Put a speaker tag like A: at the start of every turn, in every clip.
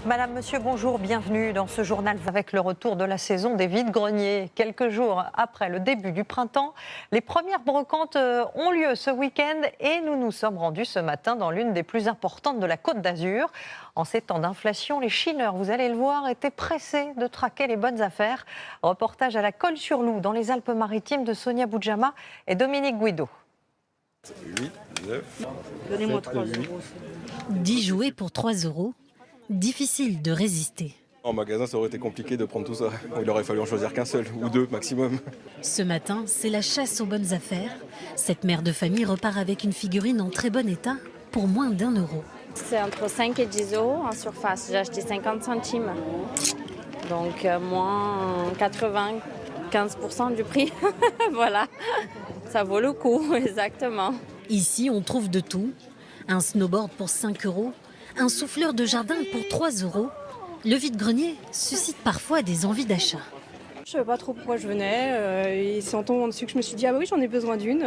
A: Madame, monsieur, bonjour, bienvenue dans ce journal avec le retour de la saison des vide-greniers. Quelques jours après le début du printemps, les premières brocantes ont lieu ce week-end et nous nous sommes rendus ce matin dans l'une des plus importantes de la Côte d'Azur. En ces temps d'inflation, les chineurs, vous allez le voir, étaient pressés de traquer les bonnes affaires. Reportage à la Colle-sur-Loup dans les Alpes-Maritimes de Sonia Boudjama et Dominique Guido.
B: 8, 9,
C: Donnez-moi
B: 7,
C: 3
B: 8.
C: euros.
D: 10 jouets pour 3 euros. Difficile de résister.
B: En magasin, ça aurait été compliqué de prendre tout ça. Il aurait fallu en choisir qu'un seul, ou deux maximum.
D: Ce matin, c'est la chasse aux bonnes affaires. Cette mère de famille repart avec une figurine en très bon état pour moins d'1 euro.
E: C'est entre 5 et 10 euros en surface. J'ai acheté 50 centimes. Donc moins 95% du prix. Voilà. Ça vaut le coup, exactement.
D: Ici, on trouve de tout. Un snowboard pour 5 euros, un souffleur de jardin pour 3 euros. Le vide-grenier suscite parfois des envies d'achat.
C: Je ne savais pas trop pourquoi je venais. Et c'est en tombant dessus que je me suis dit, ah bah oui, j'en ai besoin d'une.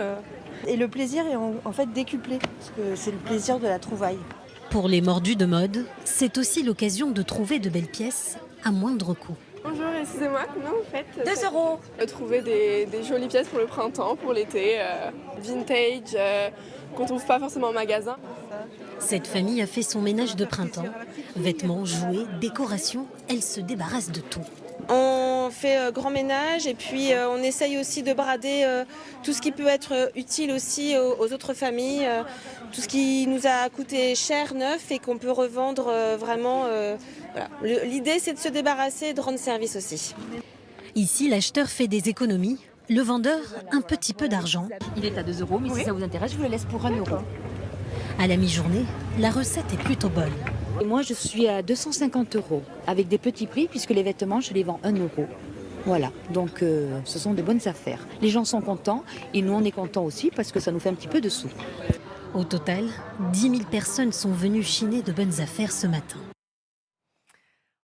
F: Et le plaisir est en fait décuplé, parce que c'est le plaisir de la trouvaille.
D: Pour les mordus de mode, c'est aussi l'occasion de trouver de belles pièces à moindre coût.
G: Bonjour, excusez-moi, combien vous faites
F: 2 euros.
G: Trouver des jolies pièces pour le printemps, pour l'été, vintage, qu'on trouve pas forcément en magasin.
D: Cette famille a fait son ménage de printemps. Vêtements, jouets, décorations, elle se débarrasse de tout.
H: On fait grand ménage et puis on essaye aussi de brader tout ce qui peut être utile aussi aux autres familles, tout ce qui nous a coûté cher, neuf et qu'on peut revendre vraiment. Voilà. L'idée c'est de se débarrasser et de rendre service aussi.
D: Ici, l'acheteur fait des économies, le vendeur un petit peu d'argent.
I: Il est à 2 euros, mais si ça vous intéresse, je vous le laisse pour 1 euro.
D: À la mi-journée, la recette est plutôt bonne.
I: Et moi, je suis à 250 euros, avec des petits prix, puisque les vêtements, je les vends 1 euro. Voilà, donc ce sont de bonnes affaires. Les gens sont contents, et nous, on est contents aussi, parce que ça nous fait un petit peu de sous.
D: Au total, 10 000 personnes sont venues chiner de bonnes affaires ce matin.